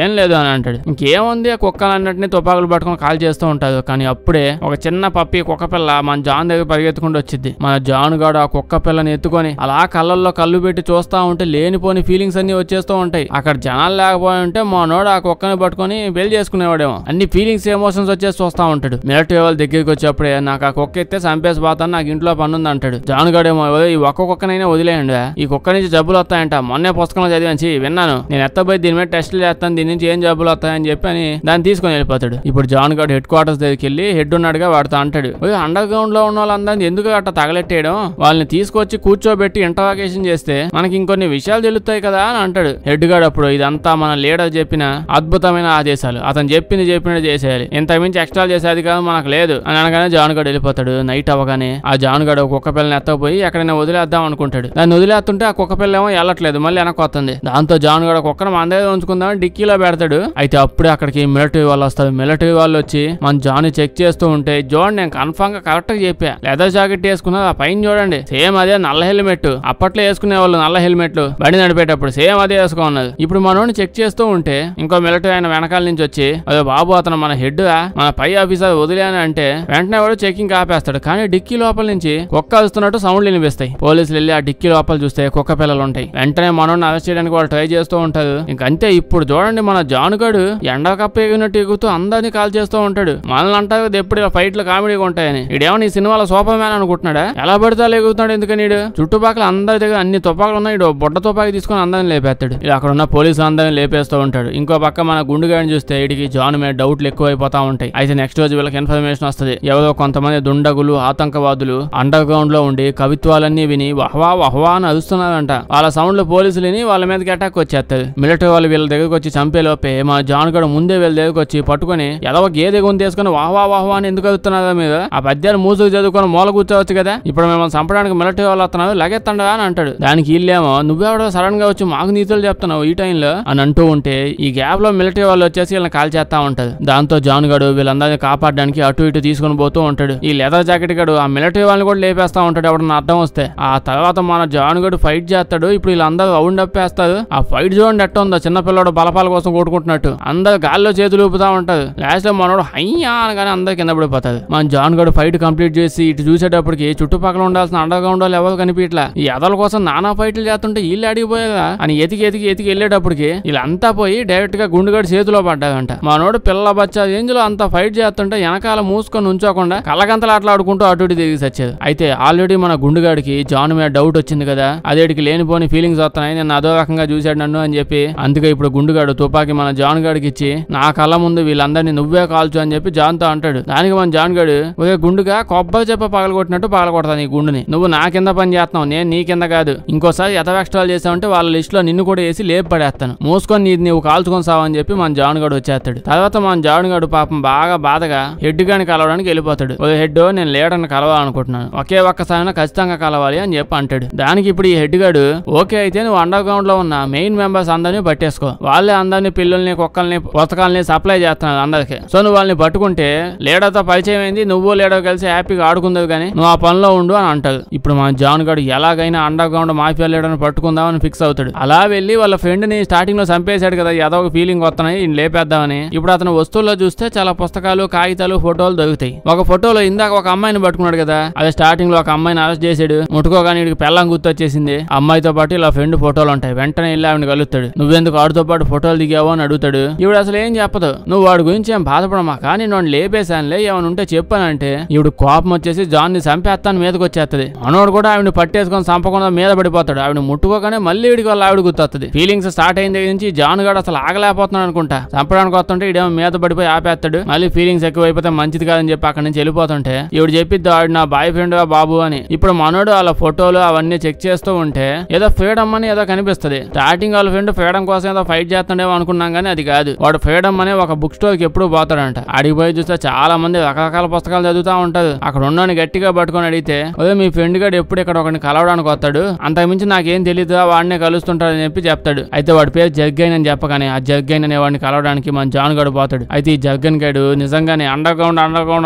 ఏం లేదు అని అంటాడు. ఇంకేముంది, ఆ కుక్కలన్నింటినీ తుపాకులు పట్టుకుని కాల్ చేస్తూ ఉంటారు. కానీ అప్పుడే ఒక చిన్న పప్పి కుక్క పిల్ల మన జాన్ దగ్గర పరిగెత్తుకుంటూ వచ్చింది. మన జాన్ గాడు ఆ కుక్క పిల్లని ఎత్తుకొని అలా కళ్ళల్లో కళ్ళు పెట్టి చూస్తా ఉంటే లేనిపోని ఫీలింగ్స్ అన్ని వచ్చేస్తూ ఉంటాయి. అక్కడ జనాలు లేకపోయి ఉంటే మనోడు ఆ కుక్కని పట్టుకొని పెళ్లి చేసుకునేవాడేమో. అన్ని ఫీలింగ్స్ ఎమోషన్స్ వచ్చేసి చూస్తా ఉంటాడు. మిలిటరీ వాళ్ళ దగ్గరికి వచ్చేప్పుడే నాకు ఆ కుక్క ఎత్తే చంపేసి పోతాను, నాకు ఇంట్లో పనుంది అంటాడు. జాన్ గాడేమో ఈ ఒక్క కుక్కనైనా వదిలేయండి, ఈ కుక్క నుంచి జబ్బులు వస్తాయంట, మొన్నే పుస్తకంలో చదివించి విన్నాను, నేను ఎత్తపోయి దీని మీద టెస్టులు చేస్తాను, దీని నుంచి ఏం జబ్బులు వస్తాయని చెప్పి అని దాన్ని తీసుకొని వెళ్ళిపోతాడు. ఇప్పుడు జాన్ గాడు హెడ్ క్వార్టర్స్ దగ్గరికి వెళ్ళి హెడ్ ఉన్నాడుగా వాడుతూ అంటాడు, అండర్ గ్రౌండ్ లో ఉన్న వాళ్ళందరినీ ఎందుకు అట్లా తగలెట్టేయడం, వాళ్ళని తీసుకొచ్చి కూర్చోబెట్టి ఇంటరాగేషన్ చేస్తే మనకి ఇంకొన్ని విషయాలు తెలుస్తాయి కదా అని అంటాడు. హెడ్ గాడు అప్పుడు ఇదంతా మన లీడర్ చెప్పిన అద్భుతమైన ఆదేశాలు, అతను చెప్పినట్టు చేసేయాలి, ఇంత మించి ఎక్స్ట్రా చేసేది కాదు మనకు లేదు అని అనగానే జానుగాడు వెళ్ళిపోతాడు. నైట్ అవ్వగానే ఆ జానుగాడు కుక్క పిల్లని ఎత్తపోయి ఎక్కడైనా వదిలేద్దాం అనుకుంటాడు. దాన్ని వదిలేస్తుంటే ఆ కుక్క పిల్ల ఏమో వెళ్ళట్లేదు, మళ్ళీ వెనక్కి వస్తుంది. దాంతో జానుగాడు కుక్కను మన దగ్గర ఉంచుకుందామని డిక్కీలో పెడతాడు. అయితే అప్పుడే అక్కడికి మిలిటరీ వాళ్ళు వస్తారు. మిలిటరీ వాళ్ళు వచ్చి మన జాను చెక్ చేస్తూ ఉంటే, చూడండి నేను కన్ఫర్మ్ గా కరెక్ట్ గా చెప్పా, లెదర్ జాకెట్ వేసుకున్నది, ఆ పైన చూడండి సేమ్ అదే నల్ల హెల్మెట్, అప్పట్లో వేసుకునే వాళ్ళు నల్ల హెల్మెట్లు బండి నడిపేటప్పుడు సేమ్ అదే వేసుకున్నది. ఇప్పుడు మనోని చెక్ చేస్తూ ఉంటే ఇంకో మిలిటరీ ఆయన వెనకాల నుంచి వచ్చి, అదే బాబు అతను మన హెడ్ మన పై ఆఫీసర్ వదిలేని అంటే వెంటనే వాడు చెకింగ్ ఆపేస్తాడు. కానీ డిక్కీ లోపల నుంచి కుక్క వస్తున్నట్టు సౌండ్లు వినిపిస్తాయి. పోలీసులు వెళ్ళి ఆ డిక్కీ లోపల చూస్తే కుక్క పిల్లలు ఉంటాయి. వెంటనే మనోని అరెస్ట్ చేయడానికి వాళ్ళు ట్రై చేస్తూ ఉంటారు. ఇంకంతే ఇప్పుడు చూడండి మన జానుగాడు ఎండా కప్ప ఎగినట్టు ఎగుతూ అందరినీ కాల్ చేస్తూ ఉంటాడు. మనల్ని అంటారు ఎప్పుడు ఇలా ఫైట్లు కామెడీగా ఉంటాయని. ఇడేమో ఈ సినిమాలో సూపర్ మ్యాన్ అనుకుంటున్నాడా, ఎలా పడితే ఎగుతున్నాడు ఎందుకని. చుట్టుపక్కల అందరి దగ్గర అన్ని తుపాకులు ఉన్నాయి, బొడ్డ తుపాకి తీసుకుని అందరిని లేపేస్తాడు. ఇలా అక్కడ ఉన్న పోలీసులు అందరిని లేపేస్తూ ఉంటాడు. ఇంకో పక్క మన గుండుగాడిని చూస్తే ఇడికి జాన్ మీద డౌట్లు ఎక్కువ అయిపోతా ఉంటాయి. అయితే నెక్స్ట్ రోజు వీళ్ళకి ఇన్ఫర్మేషన్ వస్తుంది, ఎవరో కొంతమంది దుండగులు ఆతంకవాదులు అండర్ గ్రౌండ్ లో ఉండి కవిత్వాలన్నీ విని వహవా వహవా అని అరుస్తున్నారంట. వాళ్ళ సౌండ్ లో పోలీసులు విని వాళ్ళ మీదకి అటాక్ వచ్చేస్తారు. మిలిటరీ వాళ్ళు వీళ్ళ దగ్గరకు వచ్చి చంపేలోపే మా జాన్ గడు ముందే వీళ్ళ దగ్గరకు వచ్చి పట్టుకుని ఎదవ గేదె గుంది తీసుకుని వాహవా వాహవా అని ఎందుకు అరుతున్నారు మీద, ఆ పద్యాలు మూసుకు చదువుకొని మూల కూర్చోవచ్చు కదా, ఇప్పుడు మిమ్మల్ని చంపడానికి మిలిటరీ వాళ్ళు వస్తున్నారు లగెత్తండా అని అంటాడు. దానికి వీళ్ళేమో నువ్వెవడ నువ్వెవడో సడన్ గా వచ్చి మాకు నీతులు చెప్తున్నావు ఈ టైంలో అని అంటూ ఉంటే ఈ గ్యాప్ లో మిలిటరీ వాళ్ళు వచ్చేసి వీళ్ళని కాల్ చేస్తా ఉంటది. దాంతో జాన్ గడు వీళ్ళందరినీ కాపాడడానికి అటు ఇటు తీసుకుని పోతూ ఉంటాడు. ఈ లెదర్ జాకెట్ గడు ఆ మిలిటరీ వాళ్ళని కూడా లేపేస్తా ఉంటాడు ఎవడన్నా అర్థం వస్తే. ఆ తర్వాత మన జాన్ గడు ఫైట్ చేస్తాడు. ఇప్పుడు వీళ్ళందరూ రౌండ్ అప్ వేస్తారు. ఆ ఫైట్ చూడండి ఎట్ట ఉందో, చిన్న పిల్లడు బలపాల కోసం కొట్టుకుంటున్నట్టు అందరు గాల్లో చేతులు ఊపుతా ఉంటారు. లాస్ట్ లో మనోడు హయ్యా అనగానే అందరు కింద పడిపోతారు. మన జాన్ గడు ఫైట్ కంప్లీట్ చేసి ఇటు చూసేటప్పటికి చుట్టుపక్కల ఉండాల్సిన అండర్ గ్రౌండ్ వాళ్ళు ఎవరు కనిపించట్లా. ఈ ఎదల కోసం నానా ఫైట్లు చేస్తుంటే వీళ్ళు అడిగిపోయారా అని ఎతికి వెళ్ళేటప్పటికి వీళ్ళంతా పోయి డైరెక్ట్ గా గుండుగడు చేతిలో పడ్డారంట. మనోడు పిల్ల బచ్చా రేంజ్ లో అంత ఫైట్ చేస్తుంటే వెనకాల మూసుకొని ఉంచోకుండా కళ్ళగంతలు ఆటలాడుకుంటూ అటు ఇటు తిరిగి సచ్చేది. అయితే ఆల్రెడీ మన గుండుగాడికి జాన్ మీద డౌట్ వచ్చింది కదా, అదేడికి లేనిపోని ఫీలింగ్స్ వస్తున్నాయి, నేను అదో రకంగా చూశాడు నన్ను అని చెప్పి అందుకే ఇప్పుడు గుండుగాడు తుపాకి మన జాన్ గాడికి ఇచ్చి నా కళ్ళ ముందు వీళ్ళందరినీ నువ్వే కాల్చు అని చెప్పి జాన్ తో అంటాడు. దానికి మన జాన్ గాడు ఒకే గుండుగా కొబ్బరి చెప్ప పగలగొట్టినట్టు పగలగొడతాను ఈ గుండుని, నువ్వు నా కింద పని చేస్తున్నావు, నేను నీ కింద కాదు, ఇంకోసారి ఎక్స్ట్రాల్ చేసావంటే వాళ్ళ లిస్ట్ లో నిన్ను కూడా వేసి లేపు పడేస్తాను, మూసుకొని నీవు కాల్చుకొని సావని చెప్పి మన జాన్ గాడు వచ్చేస్తాడు. తర్వాత మన జాన్ గాడు పాపం బాగా బాధగా హెడ్ గాని కలవడానికి వెళ్ళిపోతాడు. ఓ హెడ్, నేను లీడర్ని కలవాలనుకుంటున్నాను, ఒకే ఒక్కసారి ఖచ్చితంగా కలవాలి అని చెప్పి అంటాడు. దానికి ఇప్పుడు ఈ హెడ్ గాడు ఓకే అయితే నువ్వు అండర్ గ్రౌండ్ లో ఉన్న మెయిన్ మెంబర్స్ అందరినీ పట్టేసుకో, వాళ్ళే అందరినీ పిల్లల్ని కుక్కల్ని పుస్తకాలని సప్లై చేస్తున్నారు అందరికి, సో నువ్వు వాళ్ళని పట్టుకుంటే లీడర్ తో పరిచయం అయింది, నువ్వు లీడర్ కలిసి హ్యాపీగా ఆడుకుందావు కానీ నువ్వు ఆ పనిలో ఉండు అని అంటాడు. ఇప్పుడు మన జాన్ గాడు ఎలాగైనా అండర్ గ్రౌండ్ మాఫియా లీడర్ని పట్టుకుందామని ఫిక్స్ అవుతాడు. అలా వెళ్ళి వాళ్ళ ఫ్రెండ్ ని స్టార్టింగ్ లో చంపేశాడు కదా, ఏదో ఒక ఫీలింగ్ వస్తున్నాయి లేపేద్దామని. ఇప్పుడు అతను వస్తువుల్లో చూస్తే చాలా పుస్తకాలు కాగితాలు ఫోటోలు దొరుకుతాయి. ఒక ఫోటోలో ఇందాక ఒక అమ్మాయిని పట్టుకున్నాడు కదా, అదే స్టార్టింగ్ లో ఒక అమ్మాయిని అరెస్ట్ చేసాడు, ముట్టుకోగానే వీడికి పెళ్ళం గుర్తొచ్చేసింది. అమ్మాయితో పాటు ఇలా ఫ్రెండ్ ఫోటోలు ఉంటాయి. వెంటనే వెళ్ళి ఆవిడ కలుస్తాడు. నువ్వెందుకు ఆడితో పాటు ఫోటోలు దిగావు అని అడుగుతాడు. ఇవిడు అసలు ఏం చెప్పదు, నువ్వు వాడి గురించి ఏం బాధపడమా కానీ నేను లేపేశానులే, ఏమైనా ఉంటే చెప్పానంటే ఇవిడు కోపం వచ్చేసి జాన్ ని చంపేస్తాను మీదకి వచ్చేస్తుంది. మనోడు కూడా ఆవిడ పట్టేసుకొని చంపకుండా మీద పడిపోతాడు. ఆవిడ ముట్టుకోగానే మళ్ళీ వీడికి వాళ్ళ ఆవిడ గుర్తొస్తుంది. ఫీలింగ్స్ స్టార్ట్ అయిన దగ్గర నుంచి జాన్ గాడు అసలు ఆగలేకపోతున్నాడు అనుకుంటా, చంపడానికి వస్తుంటే ఇడేమో మీద పడిపోయి ఆపేస్తాడు. మళ్ళీ ఫీలింగ్స్ ఎక్కువైపోతే మంచిది కాదని చెప్పి అక్కడి నుంచి వెళ్ళిపోతుంటే ఇవిడు చెప్పిద్దు ఆవిడ నా బాయ్ ఫ్రెండ్ బాబు అని. ఇప్పుడు మనోడు వాళ్ళ ఫోటోలు అవన్నీ చెక్ చేస్తూ ఉంటే ఏదో ఫ్రీడమ్ అని ఏదో కనిపిస్తుంది. స్టార్టింగ్ వాళ్ళ ఫ్రెండ్ ఫ్రీడమ్ కోసం ఏదో ఫైట్ చేస్తుండేమో అనుకున్నాం కానీ అది కాదు. వాడు ఫ్రీడమ్ అనే ఒక బుక్ స్టోర్ కి ఎప్పుడు పోతాడంట. అడిగి పోయి చూస్తే చాలా మంది రకరకాల పుస్తకాలు చదువుతా ఉంటారు. అక్కడ ఉన్నోని గట్టిగా పట్టుకొని అడిగితే అదే మీ ఫ్రెండ్ గారు ఎప్పుడు ఇక్కడ ఒకరిని కలవడానికి వస్తాడు, అంతకుమించి నాకేం తెలియదు వాడినే కలుస్తుంటాడని చెప్పి చెప్తాడు. అయితే వాడి పేరు జగ్గైన్ అని చెప్పగానే ఆ జగ్గైన్ అనే వాడిని కలవడానికి మన జాన్ గడు పోతాడు. అయితే ఈ జగ్గన్ గడు నిజంగానే అండర్ గ్రౌండ్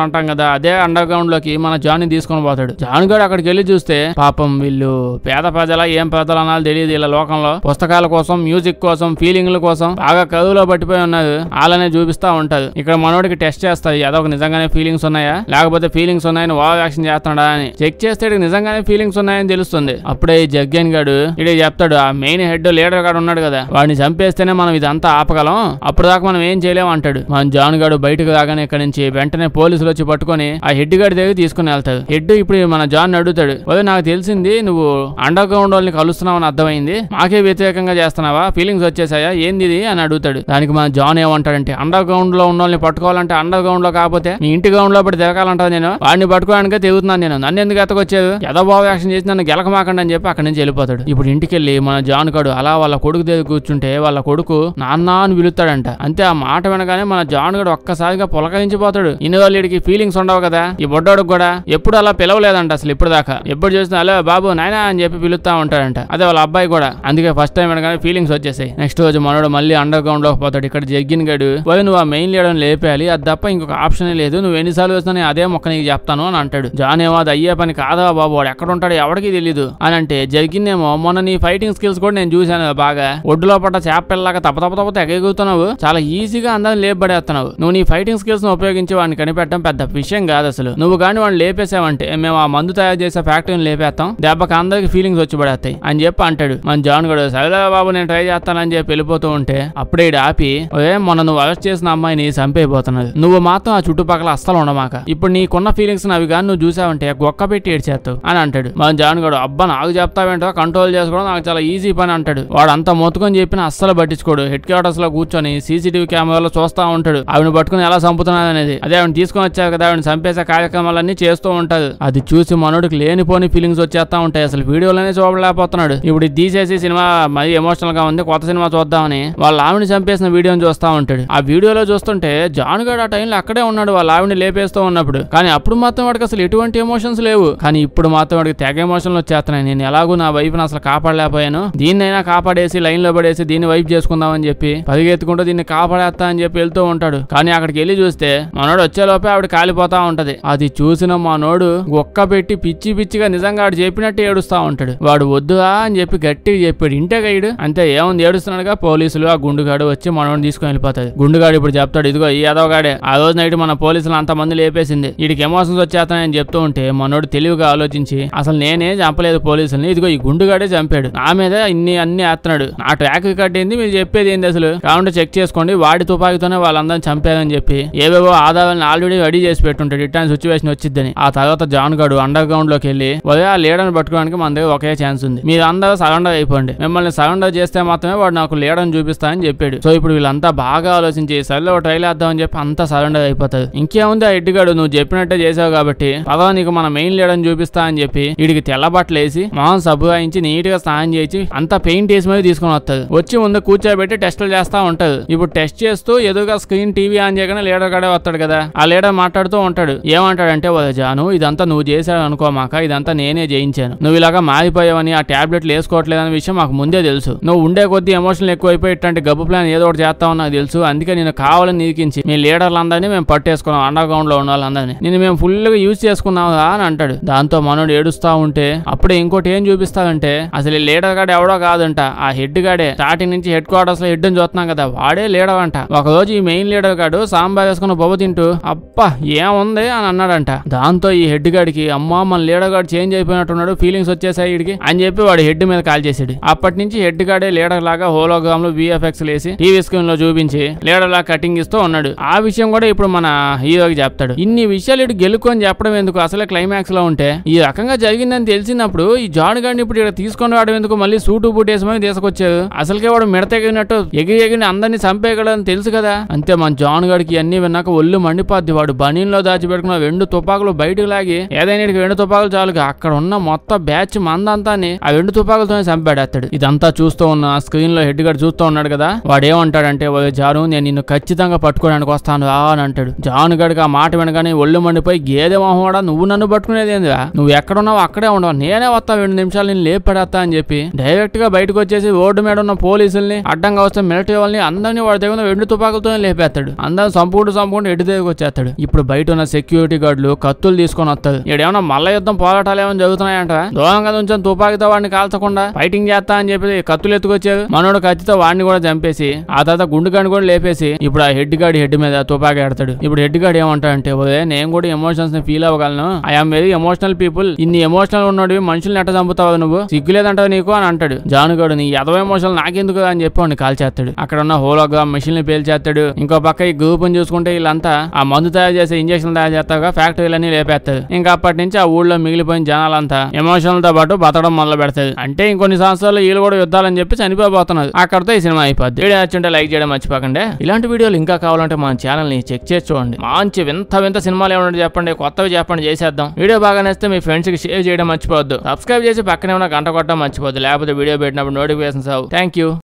అంటాం కదా, అదే అండర్ గ్రౌండ్ లోకి మన జాన్ ని తీసుకొని పోతాడు. జాన్ గడు అక్కడికి వెళ్ళి చూస్తే పాపం వీళ్ళు పేద ప్రజల ఏం ప్రజలు అనాలి తెలియదు, ఇలా లోకంలో పుస్తకాల కోసం మ్యూజిక్ కోసం ఫీలింగ్ల కోసం బాగా కరువులో పట్టిపోయి ఉన్నారు, వాళ్ళనే చూపిస్తా ఉంటారు. ఇక్కడ మనోడికి టెస్ట్ చేస్తారు ఏదో నిజంగానే ఫీలింగ్స్ ఉన్నాయా లేకపోతే ఫీలింగ్స్ ఉన్నాయని ఓవర్ యాక్షన్ చేస్తున్నాడా అని. చెక్ చేస్తే నిజంగానే ఫీలింగ్స్ ఉన్నాయని తెలుస్తుంది. అప్పుడే ఈ జగ్గన్ గాడు ఇడే చెప్తాడు, ఆ మెయిన్ హెడ్ లీడర్ గాడు ఉన్నాడు కదా, వాడిని చంపేస్తేనే మనం ఇదంతా ఆపగలం, అప్పుడు దాకా మనం ఏం చేయలేము అంటాడు. మన జాన్ గాడు బయటకు రాగానే ఇక్కడ నుంచి వెంటనే పోలీసులు వచ్చి పట్టుకొని ఆ హెడ్ గాడి దగ్గర తీసుకుని వెళ్తాడు. హెడ్ ఇప్పుడు మన జాన్ అడుగుతాడు, అదే నాకు తెలిసింది నువ్వు అండర్ గ్రౌండ్ వాళ్ళని కలుస్తున్నావు అని అర్థమైంది, మాకే వ్యతిరేకంగా చేస్తున్నావా, ఫీలింగ్స్ వచ్చేసాయా ఏంది అని అడుగుతాడు. దానికి మన జాన్ ఏమంటాడంటే అండర్ గ్రౌండ్ లో ఉన్న వాళ్ళని పట్టుకోవాలంటే అండర్ గ్రౌండ్ లో కాకపోతే మీ ఇంటి గ్రౌండ్ లో పడి తిరగాలంటాను, నేను వాడిని పట్టుకోవడానికే తిరుగుతున్నాను, నేను నన్ను ఎందుకు ఎత్తకొచ్చేది, ఎదబాబు యాక్షన్ చేసి నన్ను గెలకమాకండి అని చెప్పి అక్కడి నుంచి వెళ్ళిపోతాడు. ఇప్పుడు ఇంటికి వెళ్ళి మన జాన్ గాడు అలా వాళ్ళ కొడుకు దగ్గర కూర్చుంటే వాళ్ళ కొడుకు నాన్న అని పిలుస్తాడంట. అంతే ఆ మాట వినగానే మన జాన్ గాడు ఒక్కసారిగా పులకరించిపోతాడు. ఇన్ని వాళ్ళు వీడికి ఫీలింగ్స్ ఉండవు కదా, ఈ బొడ్డోడికి కూడా ఎప్పుడు అలా పిలవలేదంట అసలు ఇప్పుడు దాకా, ఎప్పుడు చూసినా అలా బాబు నాయనా అని చెప్పి పిలుస్తా ఉంటాడంట. అదే వాళ్ళ అబ్బాయి కూడా, అందుకే ఫస్ట్ టైం వినగానే ఫీలింగ్స్ వచ్చేసాయి. నెక్స్ట్ రోజు మనోడు మళ్ళీ అండర్ గ్రౌండ్ లోకి పోతాడు. ఇక్కడ జగ్గిన్ గడు పోయి నువ్వు ఆ మెయిన్ లీడర్ లేపేయాలి, అది తప్ప ఇంకొక ఆప్షన్ లేదు, నువ్వు ఎన్నిసార్లు వేసినా నేను అదే మొక్క నీకు చెప్తాను అని అంటాడు. జాన్ ఏమో అది అయ్యే పని కాదా బాబు, వాడు ఎక్కడ ఉంటాడు ఎవరికి తెలియదు అని అంటే జగ్గిన్ ఏమో మొన్న నీ ఫైటింగ్ స్కిల్స్ కూడా నేను చూశాను బాగా, ఒడ్డులో పట్ట చేపల్లాగా తప్ప ఎగగుతున్నావు, చాలా ఈజీగా అందరిని లేపబడేస్తున్నావు, నువ్వు నీ ఫైటింగ్ స్కిల్స్ ను ఉపయోగించి వాడిని కనిపెట్టడం పెద్ద విషయం కాదు అసలు, నువ్వు కానీ వాడిని లేపేసావంటే మేము ఆ మందు తయారు చేసే ఫ్యాక్టరీని లేపేస్తాం, దెబ్బకి అందరికి ఫీలింగ్స్ వచ్చి పడేస్తాయి అని చెప్పి అంటాడు. మన జాన్ గడు సరేదా బాబు నేను ట్రై చేస్తానని చెప్పి వెళ్ళిపోతూ ఉంటే అప్పుడే ఆపి మొన్న నువ్వు అరెస్ట్ చేసిన అమ్మాయిని చంపైపోతున్నది, నువ్వు మాత్రం ఆ చుట్టుపక్కల అస్సలు ఉండమాక, ఇప్పుడు నీకున్న ఫీలింగ్స్ అవి కానీ నువ్వు చూసావంటే గొక్క పెట్టి ఏడ్చేస్తావు అని అంటాడు. మన జాన్ గడు అబ్బా నాకు చెప్తావేంటో కంట్రోల్ చేసుకోవడం నాకు చాలా ఈజీ పని అంటాడు. వాడు అంతా మొత్తుకొని చెప్పిన అస్సలు పట్టించుకోడు. హెడ్ క్వార్టర్స్ లో కూర్చొని సీసీటీవీ కెమెరాలో చూస్తా ఉంటాడు ఆవిడ పట్టుకుని ఎలా చంపుతున్నాడు అనేది. అదే ఆవిడ తీసుకొని వచ్చావు కదా ఆవిడ చంపేసే కార్యక్రమాలన్నీ చేస్తూ ఉంటాడు. అది చూసి మనోడికి లేనిపోని ఫీలింగ్స్ వచ్చేస్తా ఉంటాయి, అసలు వీడియోలోనే చూడలేకపోతున్నాడు. ఇప్పుడు తీసేసి సినిమా మరీ ఎమోషనల్ గా ఉంది, కొత్త సినిమా చూద్దామని వాళ్ళ ఆవిడని చంపేసిన వీడియోని చూస్తా ఉంటాడు. ఆ వీడియోలో చూస్తుంటే జాన్ గడు ఆ టైంలో అక్కడే ఉన్నాడు వాళ్ళ ఆవిడని లేపేస్తూ ఉన్నప్పుడు, కానీ అప్పుడు మాత్రం వాడికి అసలు ఎటువంటి ఎమోషన్స్ లేవు, కానీ ఇప్పుడు మాత్రం వాడికి తెగ ఎమోషన్లు వచ్చేస్తున్నాయి. నేను ఎలాగో నా వైఫ్ని అసలు కాపాడలేకపోయాను, దీన్నైనా కాపాడేసి లైన్ లో పడేసి దీన్ని వైప్ చేసుకుందామని చెప్పి పరిగెత్తుకుంటూ దీన్ని కాపాడేస్తా అని చెప్పి వెళ్తూ ఉంటాడు. కానీ అక్కడికి వెళ్ళి చూస్తే మనోడు వచ్చేలోపే ఆవిడ కాలిపోతా ఉంటది. అది చూసిన మనోడు ఒక్క పెట్టి పిచ్చి పిచ్చిగా నిజంగా ఆడు చెప్పినట్టు ఏడుస్తా ఉంటాడు. వాడు వద్దురా అని చెప్పి గట్టిగా చెప్పాడు. ఇంటే గైడు అంతే ఏముంది ఏడుస్తున్నాడుగా. పోలీసులు ఆ గుండుగాడు వచ్చి మనోడిని తీసుకొని వెళ్ళిపోతాడు. గుండుగాడు ఇప్పుడు చెప్తాడు, ఇదిగో ఈ ఎదవగాడే ఆ రోజు నైట్ మన పోలీసులు అంతమంది లేపేసింది, వీడికి ఎమోషన్స్ వచ్చేస్తానని చెప్తూ ఉంటే మనోడు తెలివిగా ఆలోచించి అసలు నేనే చంపలేదు పోలీసుల్ని, ఇదిగో ఈ గుండుగాడే చంపాడు, నా మీద అన్ని వేస్తున్నాడు, నా ట్రాక్ రికార్డ్ ఏంది, మీరు చెప్పేది ఏంది అసలు, కావుంటే చెక్ చేసుకోండి, వాడి తుపాకీతోనే వాళ్ళందరినీ చంపారని చెప్పి ఏవేవో ఆధారాలను ఆల్రెడీ రెడీ చేసి పెట్టుంటాడు ఇట్లాంటి సిచ్యువేషన్ వచ్చిద్దని. ఆ తర్వాత జాన్ గాడు అండర్ గ్రౌండ్ లోకి వెళ్ళి ఆ లీడర్ని పట్టుకోవడానికి మన దగ్గర ఒకే ఛాన్స్ ఉంది, మీరు అందరూ సరెండర్ అయిపోండి, మిమ్మల్ని సరెండర్ చేస్తే మాత్రమే వాడు నాకు లీడర్ని చూపిస్తానని చెప్పాడు. సో ఇప్పుడు వీళ్ళంతా బాగా ఆలోచించి సరిలో ట్రైల్ వేద్దామని చెప్పి అంతా సరెండర్ అయిపోతారు. ఇంకేముంది ఆ ఎడ్డిగాడు నువ్వు చెప్పినట్టే చేసావు కాబట్టి పదవ నీకు మన మెయిన్ లీడర్ని చూపిస్తా అని చెప్పి వీడికి తెల్ల బట్టలు వేసి మొహం సబ్బురాయించి నీట్ గా స్నానం చేసి అంతా పెయింట్ వేసి మీద తీసుకుని వస్తారు. వచ్చి ముందు కూర్చోబెట్టి టెస్టులు చేస్తా ఉంటారు. ఇప్పుడు టెస్ట్ చేస్తూ ఎదురుగా స్క్రీన్ టీవీ ఆన్ చేయగానే లీడర్ గడే వస్తాడు కదా, ఆ లీడర్ మాట్లాడుతూ ఉంటాడు. ఏమంటాడంటే జాను ఇదంతా నువ్వు చేశాడు అనుకోమాక, ఇదంతా నేనే చేయించాను, నువ్వు ఇలాగా మారిపోయావని ఆ టాబ్లెట్లు వేసుకోవట్లేదనే విషయం మాకు ముందే తెలుసు, నువ్వు ఉండే కొద్దీ ఎమోషనల్ ఎక్కువైపోయి ఇట్లాంటి గబ్బు ప్లాన్ ఏదో ఒకటి చేస్తావు నాకు తెలుసు, అందుకే నేను కావాలని నిరికించి మీ లీడర్లందరినీ మేము పట్టేసుకున్నాం, అండర్ గ్రౌండ్ లో ఉన్న వాళ్ళందరినీ నేను మేము ఫుల్ గా యూజ్ చేసుకున్నాం అని అంటాడు. దాంతో మనోడు ఏడుస్తా ఉంటే అప్పుడే ఇంకోటి ఏం చూపిస్తాడంటే అసలు ఈ లీడర్ గాడు ఎవడో కాదంట, ఆ హెడ్ గాడే, స్టార్టింగ్ నుంచి హెడ్ క్వార్టర్స్ లో హెడ్ అని చూస్తున్నాం కదా వాడే లీడర్ అంట. ఒక రోజు ఈ మెయిన్ లీడర్ గాడు సాంబార్ వేసుకున్న బొబ్బ తింటూ అప్ప ఏముంది అని అన్నాడంట. దాంతో ఈ హెడ్ గాడికి అమ్మా మన లీడర్ గాడు చేంజ్ అయిపోయినట్టున్నాడు, ఫీలింగ్స్ వచ్చేసాయి వీడికి అని చెప్పి వాడు హెడ్ మీద కాల్ చేసాడు. అప్పటి నుంచి హెడ్ గాడే లీడర్ లాగా హోలోగ్రామ్ లో VFX లేసి టీవీ స్క్రీన్ లో చూపించి లీడర్ లాగా కటింగ్ ఇస్తూ ఉన్నాడు. ఆ విషయం కూడా ఇప్పుడు మన హీరోకి చెప్తాడు. ఇన్ని విషయాలు ఇటు గెలుకొని చెప్పడం ఎందుకు, అసలే క్లైమాక్స్ లో ఉంటే ఈ రకంగా జరిగిందని తెలిసినప్పుడు ఈ జాన్ గాడిని ఇప్పుడు ఇక్కడ తీసుకొని రావడం ఎందుకు, మళ్ళీ సూటు బూట్ వేసుకొని తీసుకొచ్చారు, అసలుకే వాడు మిడతెగినట్టు ఎగిరి అందరినీ చంపేయగలని తెలుసు కదా. అంతే మన జాన్ గాడికి అన్ని విన్నాక ఒళ్ళు మండిపోద్ది. వాడు బనీన్లో దాచిపెట్టుకున్న 2 తుపాకులు బయటకు లాగి ఏదైనా 2 తుపాకులు చాలుగా అక్కడ ఉన్న మొత్తం బ్యాచ్ మందంతా ఆ 2 తుపాకులతోనే చంపాడేస్తాడు. ఇదంతా చూస్తూ ఉన్న స్క్రీన్ లో హెడ్ గాడు చూస్తూ ఉన్నాడు కదా, వాడు ఏమంటాడంటే జాను నేను నిన్ను ఖచ్చితంగా పట్టుకోవడానికి వస్తాను రా అని అంటాడు. జాన్ గడికి ఆ మాట వినగానే ఒళ్ళు మండిపోయి గేదె మొహం నువ్వు నన్ను పట్టుకునేది ఏందిరా, నువ్వు ఎక్కడున్నావు అక్కడే ఉండవు, నేనే వస్తా 2 నిమిషాలు నేను లేపడేస్తా అని చెప్పి డైరెక్ట్ గా బయటకు వచ్చేసి రోడ్డు మీద ఉన్న పోలీసుల్ని అడ్డంగా వస్తే మిలిటరీ వాళ్ళని అందరినీ వాడి దగ్గర 2 తుపాకులతోనే లేపేస్తాడు. అందరూ సంపూర్ణ ఎడ్డు దగ్గరకు వచ్చేస్తాడు. ఇప్పుడు బయట ఉన్న సెక్యూరిటీ గార్డులు కత్తులు తీసుకొని వస్తారు. ఏమైనా మల్ల యుద్ధం పోరాటాలు ఏమైనా జరుగుతున్నాయంట, దూరంగా నుంచి తుపాకితో వాడిని కాల్చకుండా ఫైటింగ్ చేస్తా అని చెప్పి కత్తులు ఎత్తుకొచ్చారు. మనోడు కత్తితో వాడిని కూడా చంపేసి ఆ తర్వాత గుండుగాడిని కూడా లేపేసి ఇప్పుడు ఆ హెడ్ గాడి హెడ్ మీద తుపాకి ఆడతాడు. ఇప్పుడు హెడ్ గాడు ఏమంటాడంటే నేను కూడా ఎమోషన్స్ ని ఫీల్ అవ్వగలను, ఐఎమ్ వెరీ ఎమోషనల్ పీపుల్, ఇన్ని ఎమోషనల్ ఉన్నోడివి మనుషుల్ని ఎట్ట చంపుతావు నువ్వు, సిగ్గులేదంటావు నీకు అని అంటాడు. జానుగాడు నీ ఎదవ ఎమోషనల్ నాకెందుకు అని చెప్పి వాడిని కాల్ చేస్తాడు. అక్కడ ఉన్న హోలోగ్రామ్ మెషిన్ ని పేల్చేస్తాడు. ఇంకో పక్క ఈ గ్రూప్ ని చూసుకుంటే వీళ్ళంతా ఆ మందు తయారు చేసే ఇంజక్షన్ తయారు చేస్తాగా ఫ్యాక్టరీలన్నీ లేపేస్తారు. ఇంకా అప్పటి నుంచి ఆ ఊళ్ళో మిగిలిపోయిన జనాలంతా ఎమోషనల్ తో పాటు బతకడం మొదలు పెడతారు. అంటే ఇంకొన్ని సంవత్సరాలు వీళ్ళు కూడా యుద్ధాలని చెప్పి చనిపోబోతున్నారు. అక్కడతో ఈ సినిమా అయిపోద్ది. వీడియో నచ్చుంటే లైక్ చేయడం మర్చిపోకండి. ఇలాంటి వీడియోలు ఇంకా కావాలంటే మన ఛానల్ ని చెక్ చేసి చూడండి. మంచి వింత సినిమాలు ఏమన్నా చెప్పండి, కొత్తవి చెప్పండి, చేసేద్దాం. వీడియో బాగా నచ్చితే మీ ఫ్రెండ్స్ కి షేర్ చేయడం మర్చిపోవద్దు. సబ్స్క్రైబ్ చేసి పక్కనే ఉన్న గంట కొట్టడం మర్చిపోద్దు, లేకపోతే వీడియో పెట్టినప్పుడు నోటిఫికేషన్స్ రావు. Thank you.